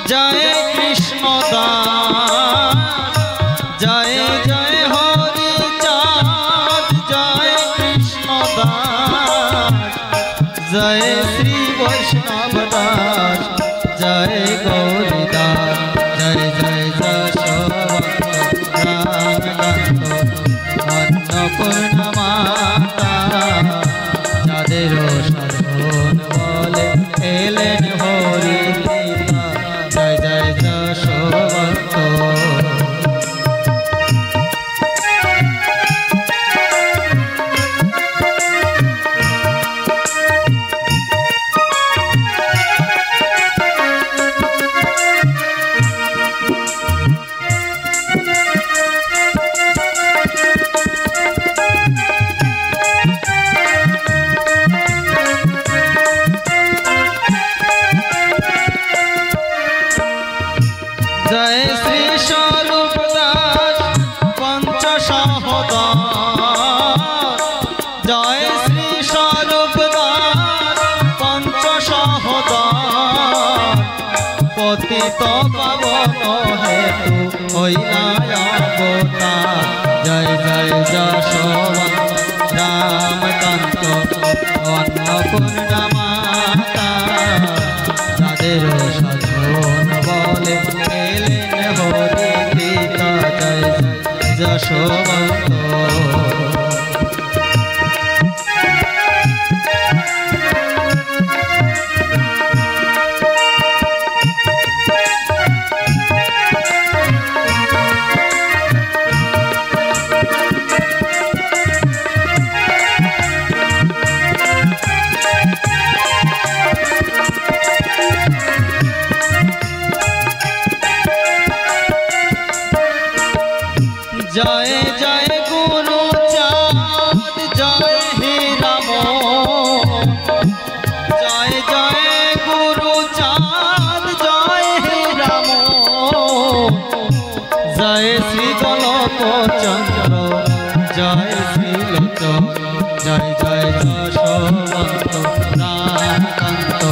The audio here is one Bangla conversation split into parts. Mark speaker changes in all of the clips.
Speaker 1: जय कृष्ण दास जय जय हरि चाँद जय कृष्ण दास जय श्री वैष्णव दास जय गौरीदास जय जय जशोवंत अन्नपूर्णा माता जादेर साधन बोले एलेन हरि पिता जय जय जशोवंत जय श्री स्वरूप दास पंचसहोदर जय श्री स्वरूप दास पंचसहोदर पतित पावन हेतु हईला अवतार जय जय जशोवंत रामकांत अन्नपूर्णा माता जादेर साधन बोले हरि पिता जय जशोवंत जय जय गुरु चाँद जय हे राम जय जय गुरु चाँद जय हे राम जय श्री गोलोक चंद्र जय श्री लोचन जय जय जशोवंत रामकांत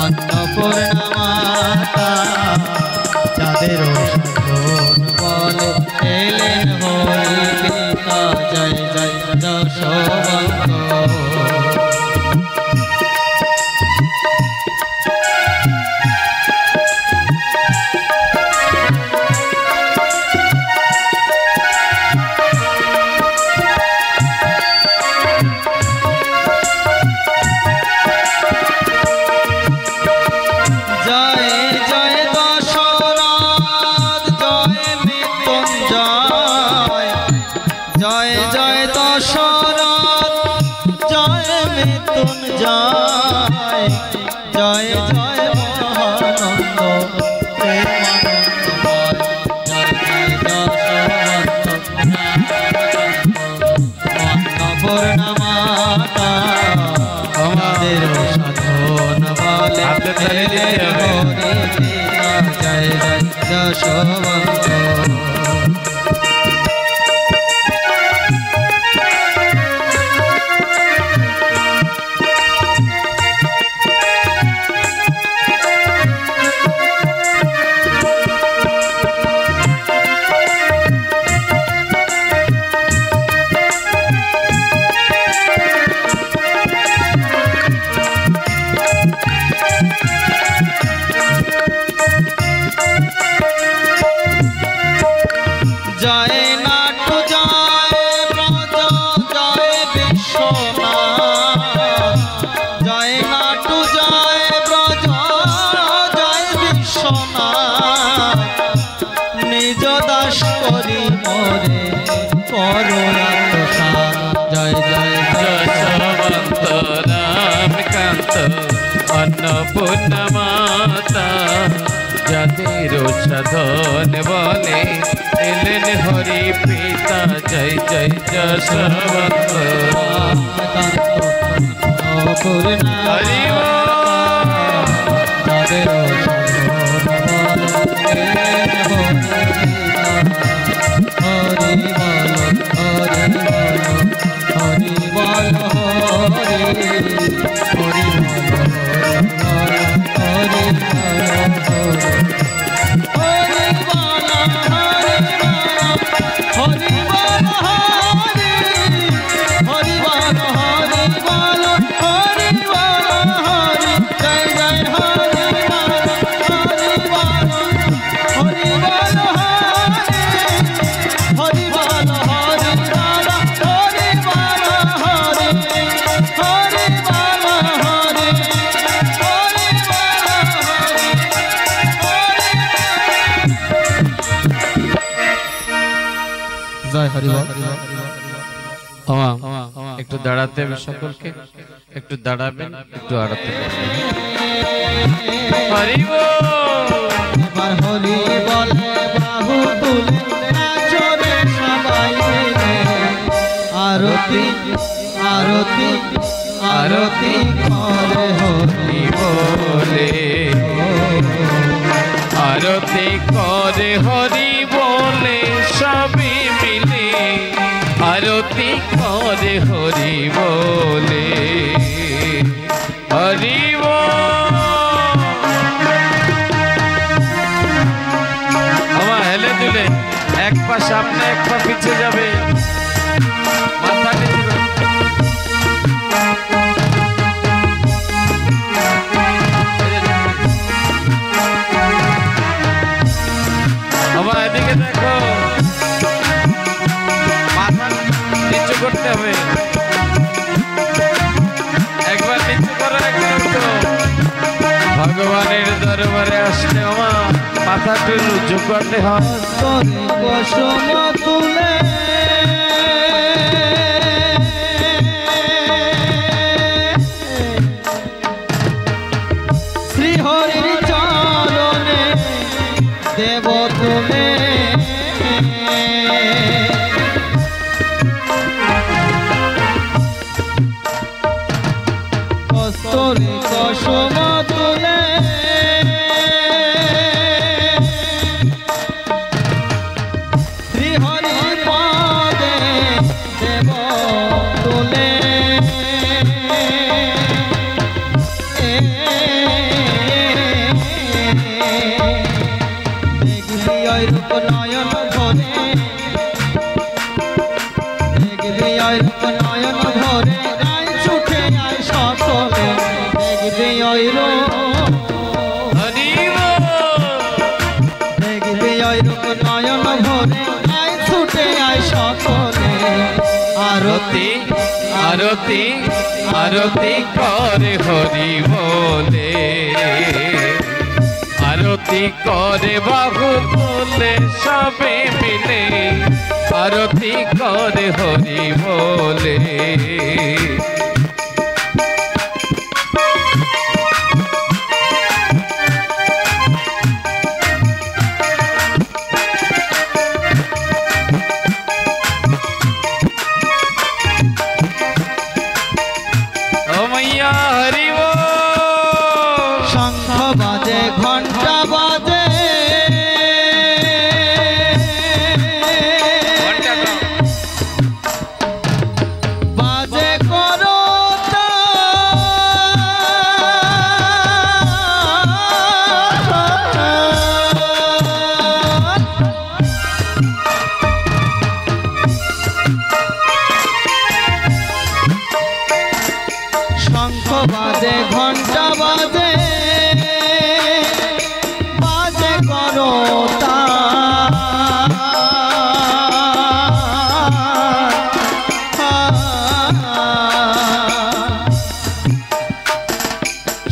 Speaker 1: अन्नपूर्णा माता जादेर साधन बोले एलेन हरि पिता जय जय जशोवंत जय जय दशरथ जय मृत्युंजय जय जय महानंद प्रेमानंदमय जय जय जशोवंत अन्नपूर्णा माता हमारे साधन बोले हरि पिता जय जय जशोवंत जय नाटु जय ब्रज जय विश्वनाथ जय नाटु जय ब्रज जय विश्वनाथ निज दास करी मोरे करुणाप्रसाद जय जय जशोवंत रामकांत अन्नपूर्णा माता जादेर साधन बोले एलेन हरि पिता जय जय जशोवंत अन्नपूर्णा हरि जादेर हरि একটু দাঁড়াতে হবে সকলকে, একটু দাঁড়াবেন, একটু আড়াতে করবেন। হরি
Speaker 2: এবার হরি বলে বাহু তুলে নাচরে সবাই মিলে আরতি আরতি আরতি করে হরি
Speaker 1: বলে, আরতি করে হরি বলে সবই মিলে, আরতি করে হরি বলে। হরি আমার হেলে দুলে এক পা সামনে এক পা পিছিয়ে যাবে, মাথা নিচে আমার এদিকে দেখো, মাথা নিচু করতে হবে, একবার নিচু করো, একবার উঠো। ভগবানের দরবারে আসলে আমার মাথাটা উঁচু করতে হয়।
Speaker 2: কুসুম তুলে শ্রী হরির চরণে দেব তুলে কস্তরে কুসুম তুলে শ্রী হরির পদে দেব তুলে দেখবি ওই রূপ নয়ন ভরে, দেখবি ওই রূপ নয়ন ভরে আয় ছুটে আয় সকলে, দেখবি ওই রূপ, দেখবি ওই রূপ নয়ন ভরে আয় ছুটে আয় সকলে আরতি
Speaker 1: আরতি আরতি করে হরি বলে, আরতি করে বাহু তুলে সবে মিলে, আরতি করে হরি বলে। হরি
Speaker 2: শঙ্খ বাজে ঘন্টা বাজে বাজে করো শঙ্খ বাজে ঘন্টা বাজে বাজে করো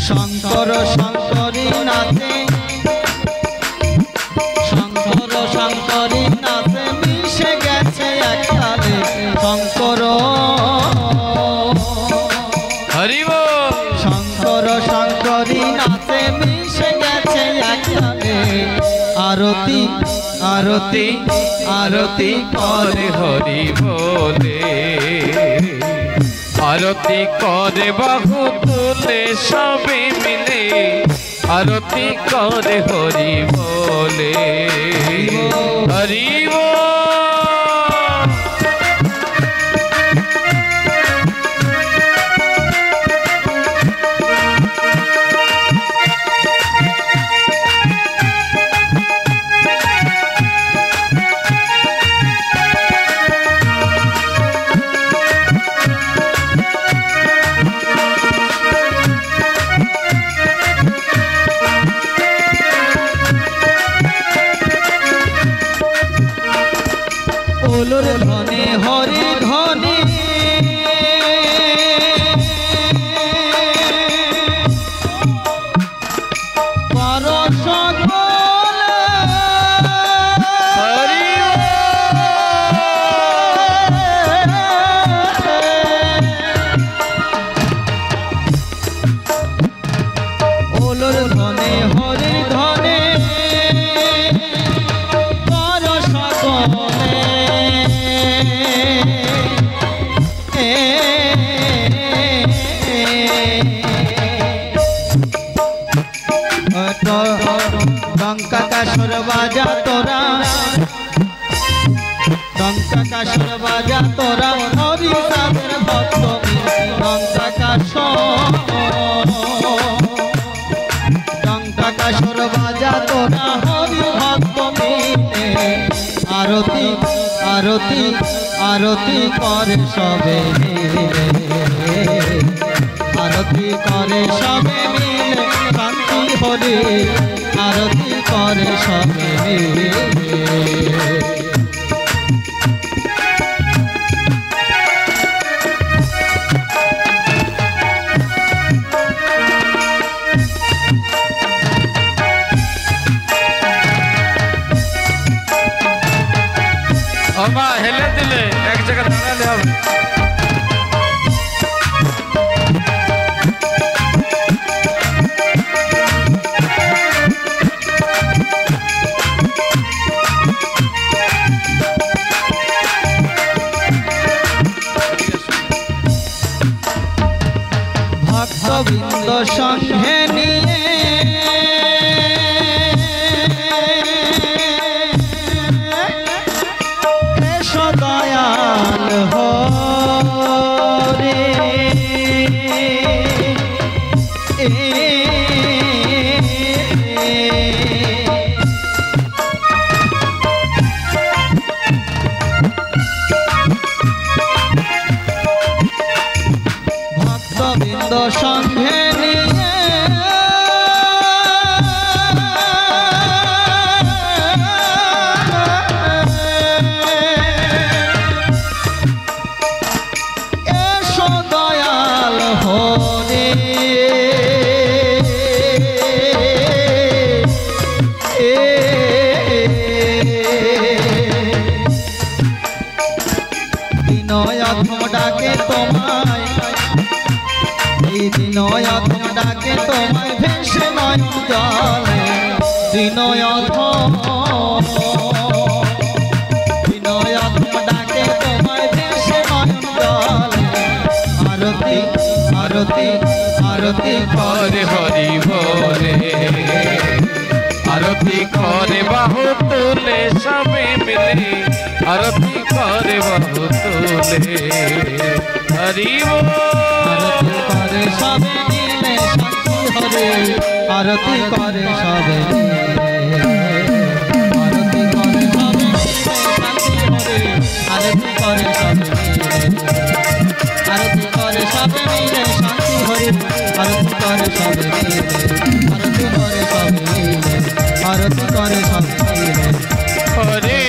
Speaker 2: শঙ্কর শঙ্করী নাচে, শঙ্কর শঙ্করী নাচে মিশে গেছে একসাথে শঙ্কর
Speaker 1: হরি
Speaker 2: শঙ্কর শঙ্করী নাচে মিশে গেছে একসাথে আরতি আরতি
Speaker 1: আরতি করে হরি বলে, আরতি করে বাহু তুলে সবে মিলে, আরতি করে হরি বলে। হরি
Speaker 2: ডঙ্কা কাসর বাজা তোরা ডঙ্কা কাসর বাজা তোরা হরি সাদের ভক্ত ডঙ্কা কাসর ডঙ্কা কাসর বাজা তোরা হরি ভক্ত মিলে আরতি আরতি আরতি করে সবে মিলে আরতি করে সবে মিলে শান্তি হরে আরতি করে সবে মিলে
Speaker 1: আমা হেলে দিলে এক জায়গা দাঁড়ালে হবে
Speaker 2: ভক্তবৃন্দ সঙ্গে নিয়ে দয়াল হরে ভক্তবৃন্দ সঙ্গে নিয়ে ডাকে তোমায় এই বিনয়ধম ডাকে তোমায় ভেসে নয় জলে বিনয়ধম বিনয়ধম ডাকে তোমায় ভেসে নয় জলে আরতি আরতি আরতি
Speaker 1: করে হরি বলে আরতি করে বাহু তুলে সবে মিলে আরতি করে বাহু তুলে হরি
Speaker 2: আরতি করে সবে মিলে শান্তি হরে আরতি করে সবে মিলে আরতি করে সবে মিলে শান্তি হরে আরতি করে সবে মিলে আরতি করে সবে মিলে শান্তি হরে আরতি করে সবে মিলে আরতি করে সবে মিলে আরতি করে সবে মিলে
Speaker 1: হরে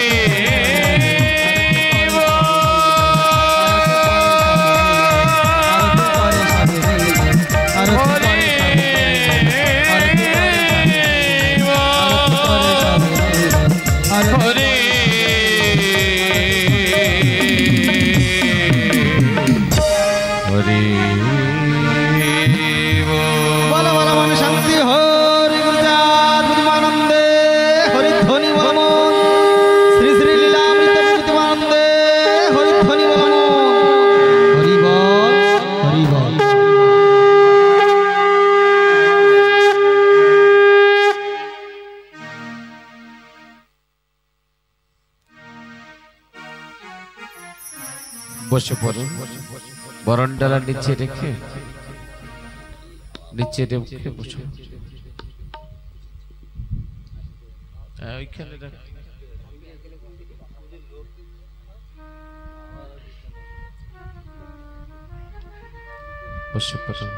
Speaker 1: বসে পড়ুন বরণডালা নিচে রেখে বসে ওইখানে বসে পড়ুন